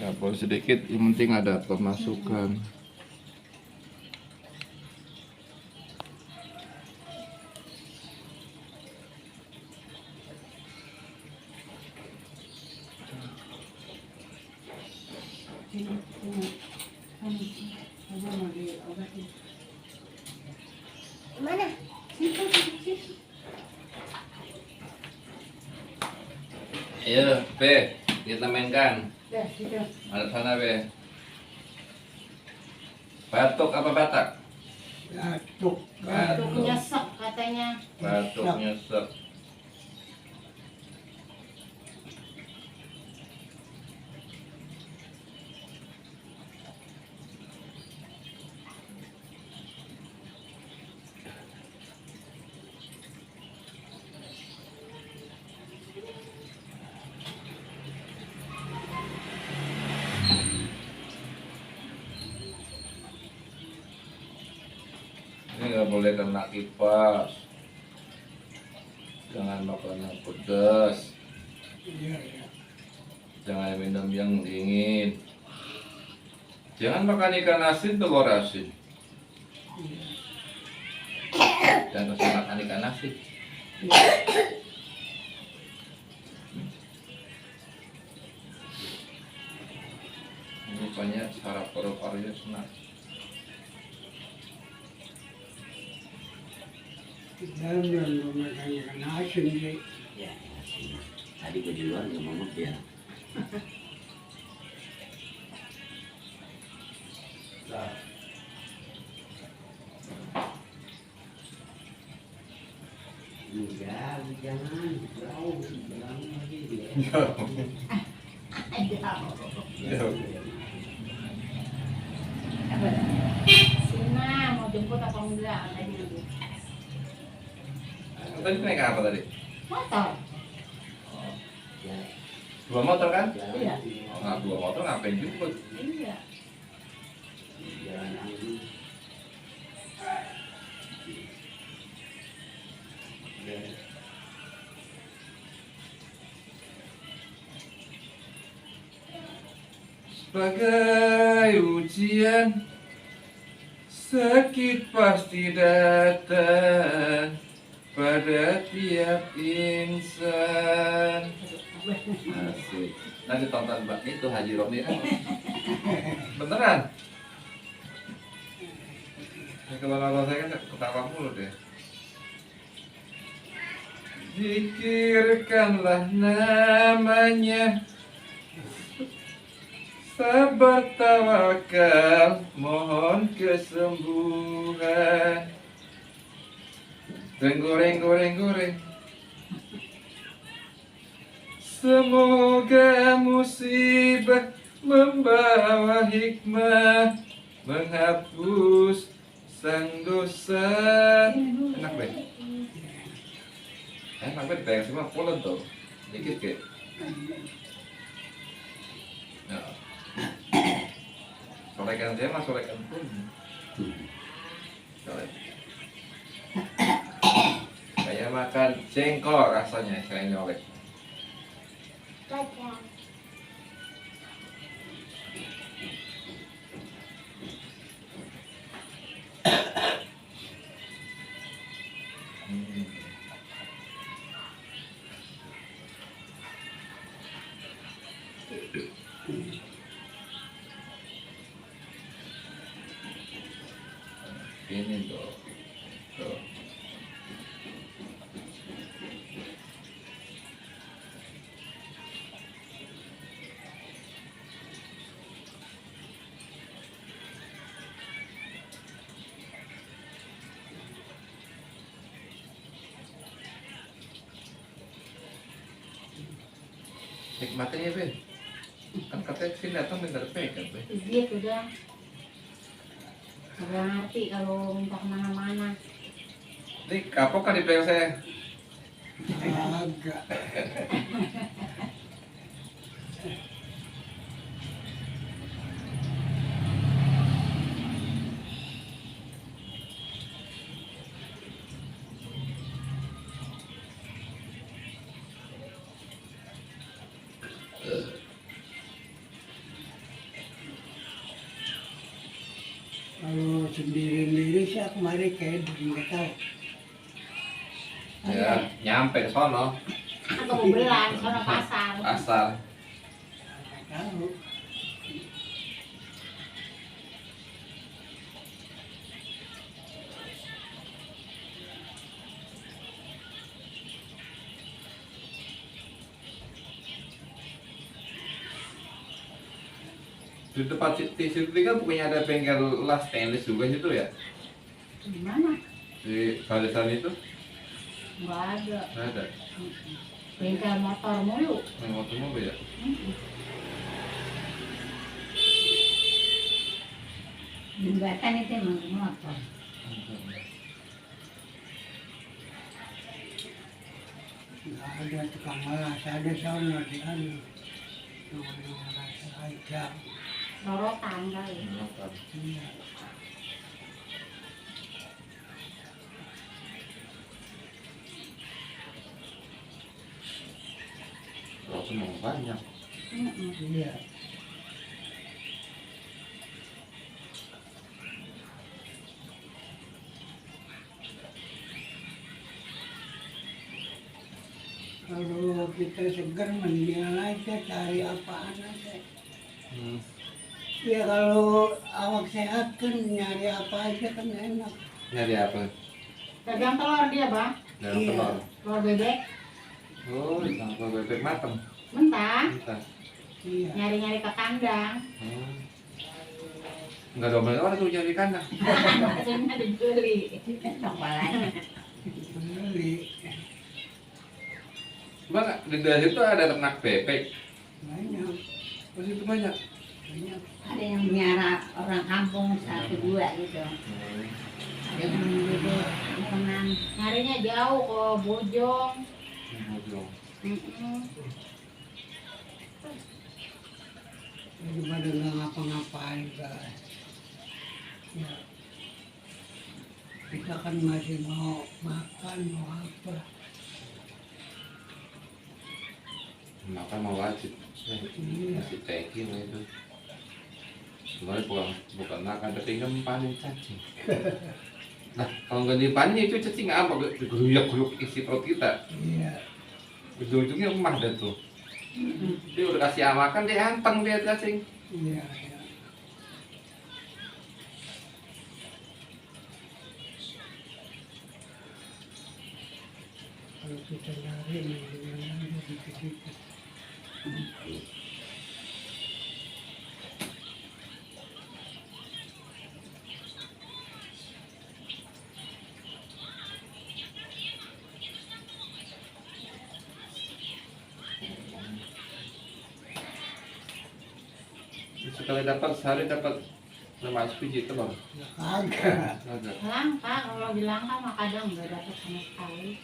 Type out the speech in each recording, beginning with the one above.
Ya boleh sedikit, yang penting ada pemasukan. Mana? Situ, situ. Ayo, P, kita mainkan. Dah, situ. Ada sana, P. Batuk apa Batak? Batuk. Batuk nyesek katanya. Batuk nyesek. Ini nggak boleh kena kipas. Jangan makan yang pedas. Iya, iya. Jangan minum yang dingin. Jangan makan ikan asin, telur asin. Jangan kasih makan ikan asin. Rupanya saraf paru-parunya senang. Jangan memakan ikan asin sih. Ya, tadi gue di luar nggak mau dia. Enggak, jangan jauh, jangan lagi dia. Sina mau jemput apa enggak tadi dulu. Tadi naik apa tadi? Motor. Ya, Dua motor kan? Iya. Nah, dua motor ngapain jemput? Iya. jalan angin. Sebagai ujian, sakit pasti datang pada tiap insan. Asik. Nanti tonton Mbak itu Haji Romi kan? Beneran? Ya, kalau saya kan ketawa mulu deh. Zikirkanlah namanya, sabar tawakal, mohon kesembuhan. Goreng. Semoga musibah membawa hikmah, menghapus sang dosa. Enak deh. Enak deh, pengen semua pulen tuh. Dikit ke. Nah. Solekan saya mah solekan pun. Kayak makan jengkol rasanya saya nyolek. Baca. Ini tuh. Tuh. Nikmatin ya, Ben. Kan katanya sini datang bener pegang, Ben. Dia sudah. Sudah ngerti kalau minta kemana-mana. Ini kapok kan dipegang saya? Agak. sendiri-sendiri sih kemarin kayak nggak tahu. Ya, nyampe ke sono, Kan ke Bubelan, sono pasar. pasar. Nggak tahu. Di tempat situ kan punya ada bengkel las stainless juga situ ya. Di mana? Di barisan itu Nggak ada. nggak ada. Bengkel motor mulu. Yang waktu mobil ya. Jembatan itu emang motor. Nggak ada tukang malas, ada sana di anu. Yang rasa aja. Rorotan kali. Iya. Kalau semua banyak. Iya. Kalau kita segar mendingan aja cari apaan aja. Ya kalau awak sehat kan nyari apa aja kan enak. Nyari apa? Dagang telur dia, Bang. Dalam Iya. telur. Telur bebek. Oh, ditangkap bebek mateng. Mentah. Entah. Iya. Nyari-nyari ke kandang. Enggak domel orang tuh nyari kandang. Maksudnya dibeli. Beli Bang, di daerah itu ada ternak bebek. banyak, Oh, itu banyak. banyak. Ada yang miara orang kampung 1-2 gitu. Ada yang bebek kampungan. Nyarinya jauh ke Bojong. Bojong. Daripada nggak ngapa-ngapain guys. Ya. Kita kan masih mau makan, mau apa. Makan mau wajib. Iya. Masih cekin itu. Sebenarnya bukan makan tapi ngempanin cacing. Nah, kalau nggak dipanin itu cacing apa? Geruyuk-geruyuk isi perut kita. Iya. Ujung-ujungnya emah dah tuh. Dia udah kasih makan dia anteng dia cacing. Iya. Iya. Kalau kita nyari, mendingan aja dikit-dikit. Sekali dapat sehari dapat 5 biji telur. Ya kagak. Ada. Langka, kalau dilangka mah kadang nggak dapat sama sekali.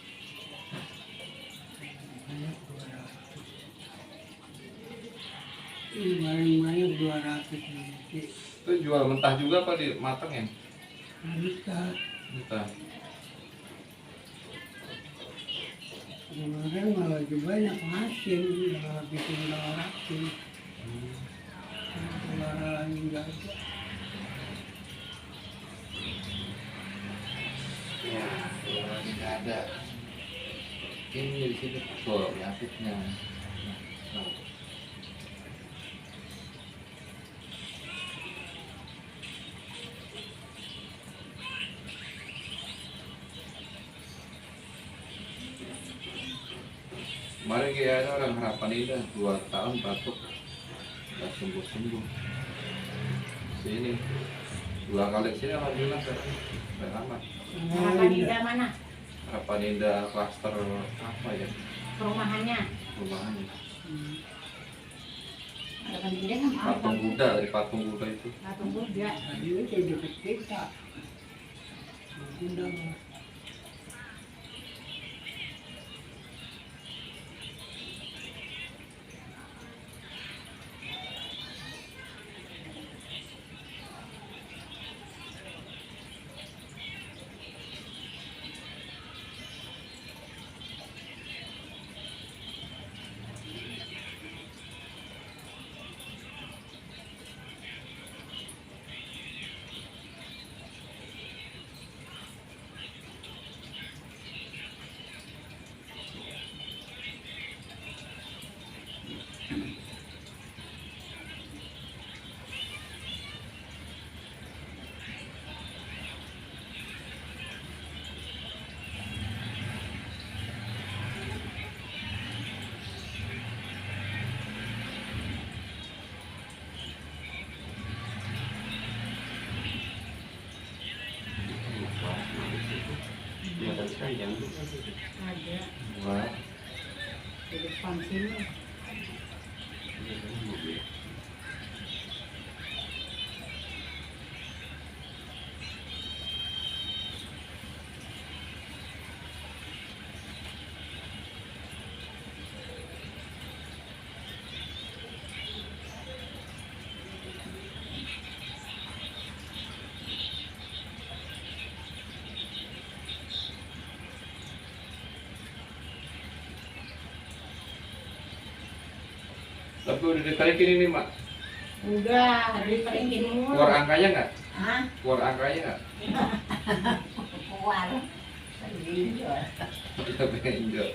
Banyak 200. Ini paling banyak 200 biji. Itu jual mentah juga apa di mateng ya? Bisa. Mentah. Kemarin malah lebih banyak asin, malah bikin 200. Telur lagi nggak ada. Ya, telur tidak ada. Ini di sini tuh penyakitnya. Kemarin kayak ada orang harapan indah 2 tahun batuk nggak sembuh-sembuh. Sini 2 kali sini alhamdulillah udah aman. Harapan Indah mana? Harapan indah klaster apa ya Perumahannya. perumahannya? Harapan Indah kan Patung Buddha, dari patung Buddha itu. Patung Buddha. Tadi itu deket kita. Udah. sini. Tapi udah ditarikin ini mak. Udah, diperinkin mulu. Keluar angkanya nggak? Hah? Keluar angkanya nggak? Keluar. Sedih. Kita pengen enggak.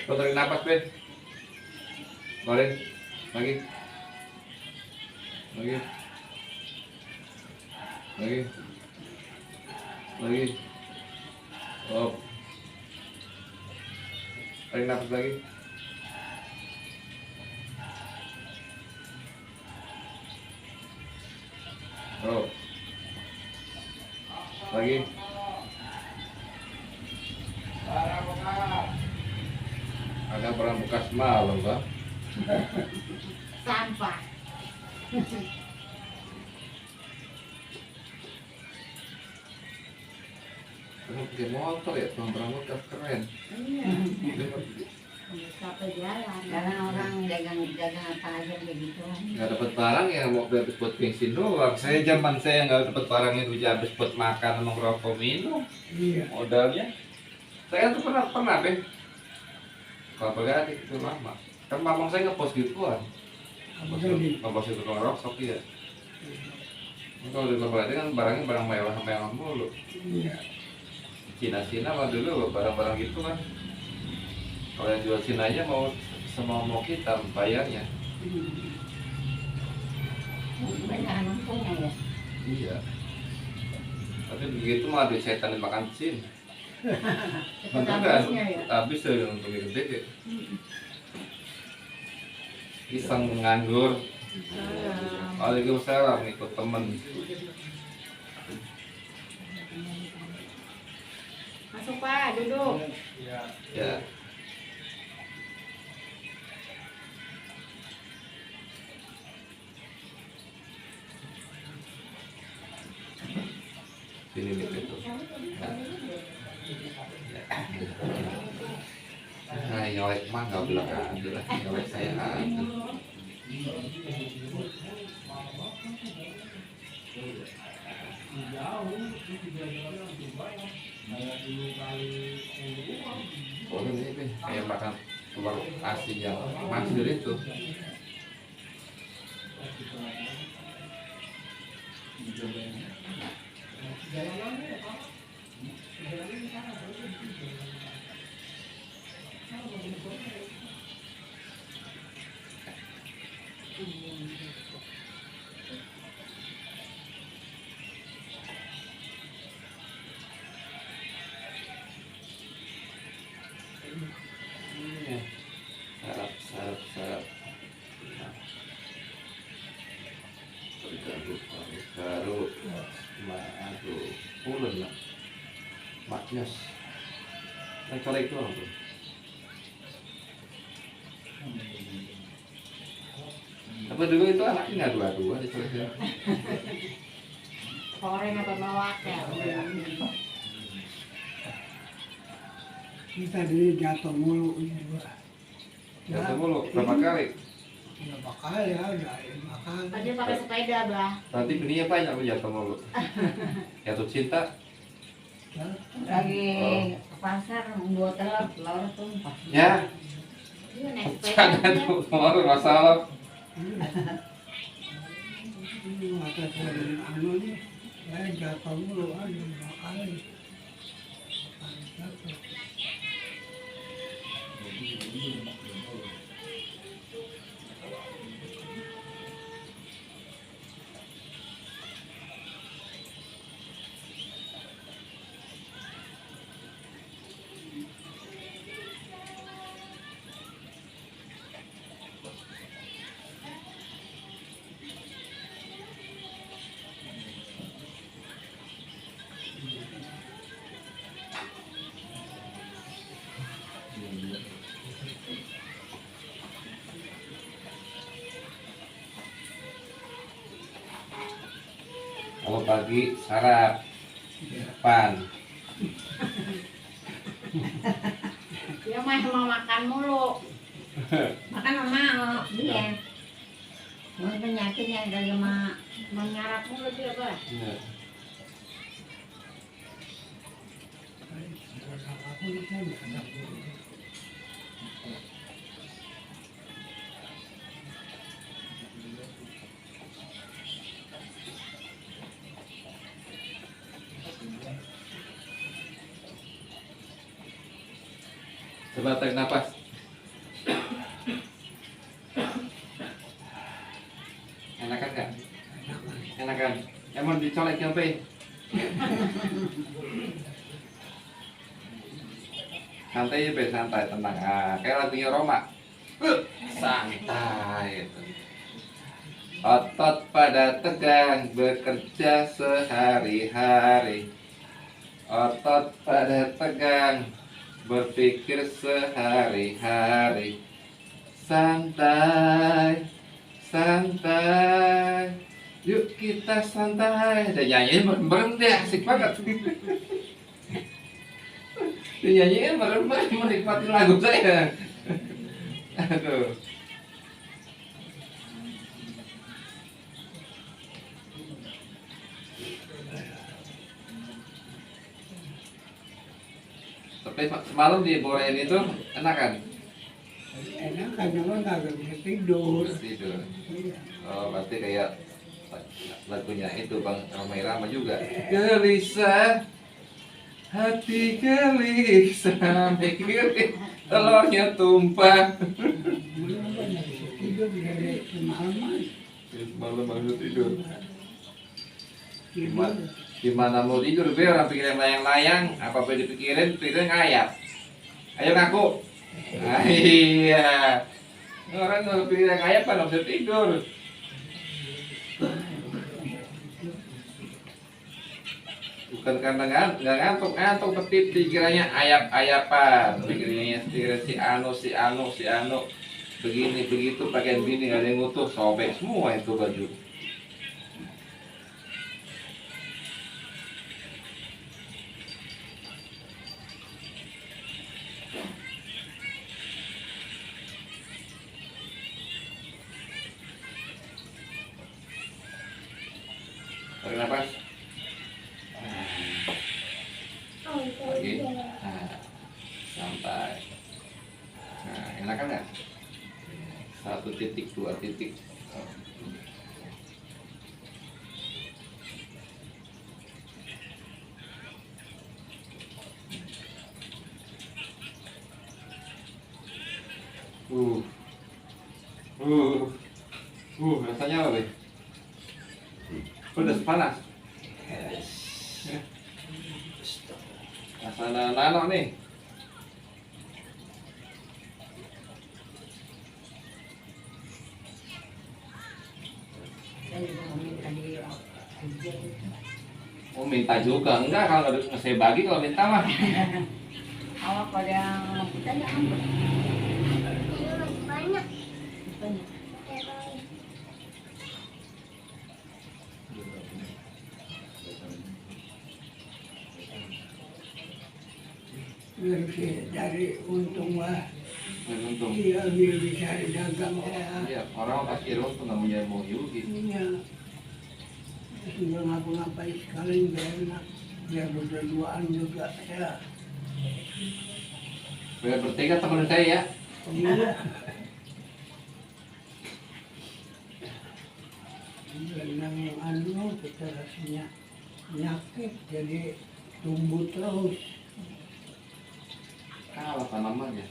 Kau tarik napas, Ben. Keluarin. Lagi. Lagi. Lagi. Lagi. Stop. Tarik napas lagi. Stop. Lagi. Ada barang bekas malam, Bang. Sampah. Kamu pakai motor ya, barang bekas keren. Iya. Sampai jalan. Karena orang dagang apa aja begitu. Nggak dapat barang ya mau habis buat bensin doang. Saya zaman saya nggak dapat barang itu habis buat makan, ngerokok, minum. Iya. Modalnya. Saya tuh pernah Ben. Kalau adik itu lama. Kan mamang saya ngepost gituan. Ngepost itu kalau roksok ya. Kalau di Kelapa Gading kan barangnya barang mewah mulu. Iya. Cina mah dulu barang-barang gitu kan. Kalau yang jual Cina aja mau semau kita bayarnya. Banyak anak punya ya. Iya. Tapi begitu mah ada setan dimakan sin. Betul kan? Habisnya ya. Habis ya untuk gede. Iseng nganggur. Waalaikumsalam ikut temen. Masuk Pak, duduk. Ya. Sini nih itu. Nah, nyolek mah nggak belakang aja lah, nyolek saya aja. Oh ini kayak makan telur asin yang manjur itu. baru aduh pulen lah maknyos yang colek itu orang tuh apa dulu itu anaknya nggak dua-dua dicoleknya Koreng apa bawa ya? Kita tadi jatuh mulu ini dua. jatuh mulu berapa kali Berapa kali ada, 5 kali. Tadi pakai sepeda, Bah. berarti bininya banyak lu jatuh mulu jatuh cinta Lagi ke pasar membuat telur tumpah. ya Iya, naik sepeda. jangan tuh kemarin masalah Ini mata saya anu nih, saya jatuh mulu ada 5 kali. Jatuh. kalau pagi sarap depan Dia mah mau makan mulu. Makan mau, dia. Mau penyakit yang dari menyarap mulu dia, Bah. ya. Aku ini kan ada. Coba tarik nafas. Enakan nggak? Enakan. Emang dicolek apa? Santai ya, santai, tenang. Ah, kayak lagunya Roma. Santai. Otot pada tegang bekerja sehari-hari. Otot pada tegang berpikir sehari-hari. Santai, santai. Yuk kita santai. Udah nyanyiin bareng-bareng deh, asik banget. Dinyanyiin bareng-bareng menikmati lagu saya. Aduh. Tapi semalam di Borean itu enak kan? Enak kan, cuma nggak bisa tidur. Tidur. Iya. Oh, berarti kayak lagunya itu Bang Ramai Rama juga. Gelisah, hati gelisah, mikirin telurnya tumpah. Belum kan nggak bisa tidur dari semalaman. Malam banget tidur. Tidur. Gimana mau tidur? Biar orang pikirin layang-layang, apa-apa dipikirin, pikirin ngayap. Ayo ngaku. Ah, iya. Orang kalau pikirin ngayap kan nggak bisa tidur. Bukan karena nggak ngantuk tapi pikirannya ayap-ayapan, pikirannya si anu begini begitu pakaian bini nggak ada yang utuh, sobek semua itu baju. Tarik nafas. Lagi. Nah, sampai. Nah, enak kan nggak? 1 titik, 2 titik. Uh, uh, rasanya apa, Be? Pedas panas. Rasa nano nih. Saya juga minta dia Oh minta juga, enggak kalau saya bagi kalau minta mah. Awak kalau yang kita jangan Banyak. banyak. Biar sih dari untung lah. Untung. Iya, biar bisa dagang ya. Iya, orang pasti untung nggak punya mau rugi. Iya. Tinggal ngapa-ngapain sekali biar enak. Biar berduaan juga ya. Biar bertiga teman saya ya. Iya. Dan yang anu kita rasanya penyakit jadi tumbuh terus. Kalah tanamannya.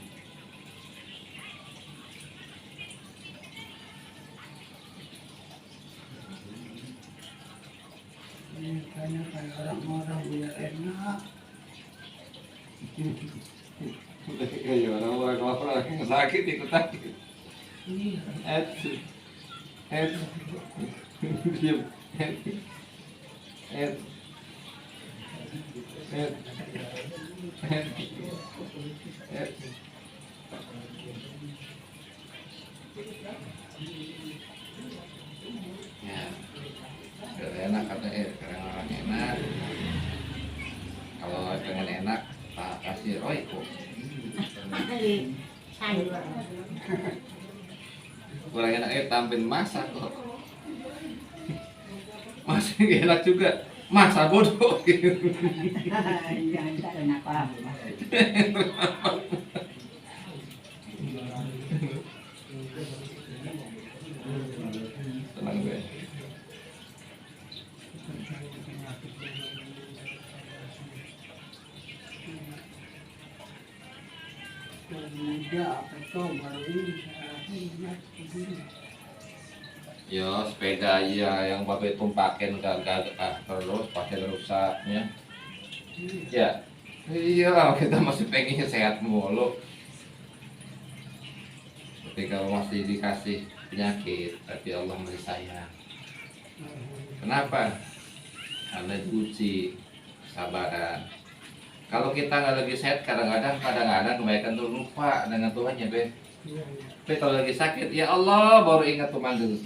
Makanya kayak orang-orang biar enak. Iya, orang kelaparan lagi sakit ikut sakit. Iya. Diam. Ya, udah enak katanya, sekarang orang enak. Kalau pengen enak, tak kasih roiko. Sayur. Kurang enak tampil masak kok. Masih gak enak juga. Masa bodoh gitu. Jangan tak apa. Tenang gue. Muda apa itu baru ini saya ingat begini. Ya sepeda ya yang babe tumpakin gak terus pasti rusaknya. Ya. Iya, kita masih pengennya sehat mulu. Tapi kalau masih dikasih penyakit, tapi Allah masih sayang. Kenapa? Karena diuji sabaran. Kalau kita nggak lagi sehat, kadang-kadang kebaikan tuh lupa dengan Tuhannya, Be. Iya, Tapi kalau lagi sakit, ya Allah baru ingat tuh manggil.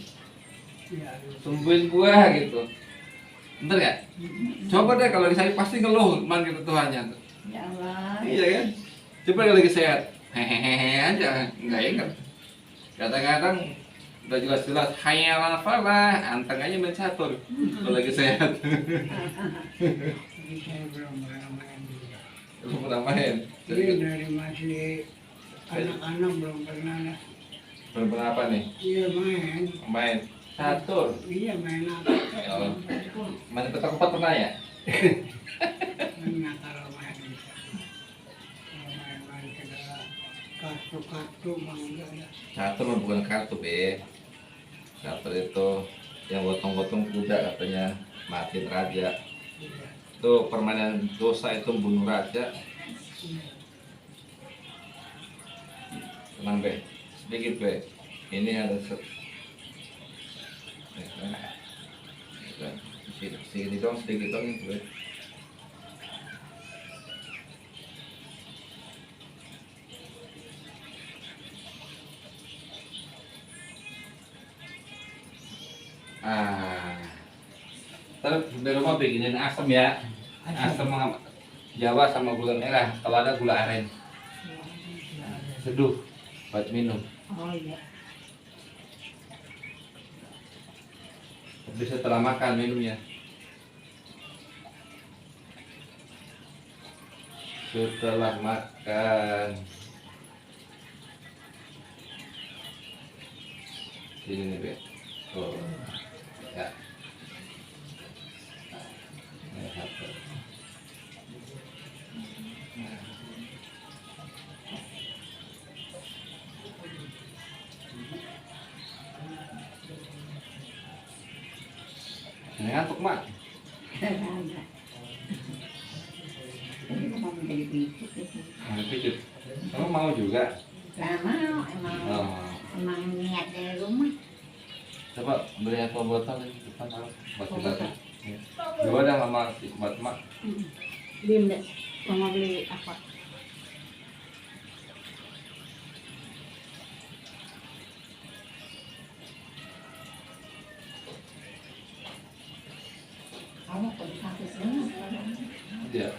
iya. Sembuhin gua gitu. Bener gak? Coba deh kalau lagi sakit pasti ngeluh manggil Tuhannya. Ya Allah. Iya kan? Coba kalau lagi sehat, hehehe aja, nggak ingat. Kadang-kadang udah jelas-jelas hayal falah, anteng aja main catur kalau lagi sehat. Ini saya belum pernah main juga. Lu pernah main? Ini dari masih anak-anak belum pernah. Belum pernah apa nih? Iya main. Main catur. Iya main apa? Ya Allah. Main petak umpet pernah ya? Enggak kalau main bisa. Kalau main-main segala kartu-kartu bang enggak ya. Catur mah bukan kartu, Be. Catur itu yang gotong-gotong kuda katanya matiin raja. Iya. Itu permainan dosa itu bunuh raja. Tenang, Be. Sedikit, Be. Ini ada sini dong, sedikit dong itu, Be. Terus di rumah bikinin asam ya. Asam Jawa sama gula merah. Kalau ada gula aren. Seduh buat minum. Oh iya. Bisa setelah makan minumnya. Setelah makan. Sini nih, Be. Oh. Ya. Ini satu. Ini ngantuk, Mak. Ini mau menjadi pijit itu. Mau pijit. Kamu mau juga? Lah mau, Oh. emang niat dari rumah. Coba beli aqua botol di depan, buat kita. Dua dah mama buat mak. Bim deh, mama beli apa? Kamu kok dikasih sini? Iya.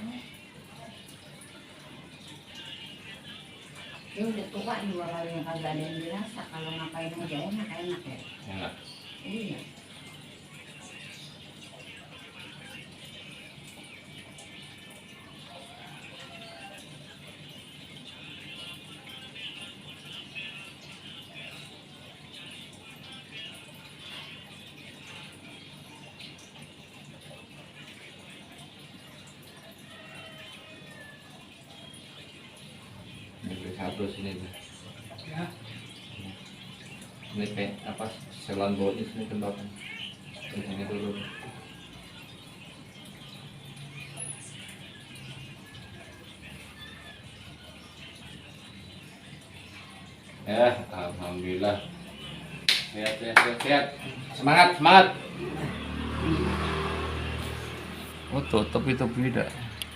Dia udah tua juga kali yang kagak ada yang dirasa kalau ngapain aja enak ya. Enak. Iya. Ini satu sini nih. Ya, Ini kayak apa? Selan bawahnya sini tembakan. Ini dulu. Ya, alhamdulillah. Sehat, sehat, sehat, sehat. Semangat, semangat. Oh, tutup itu beda.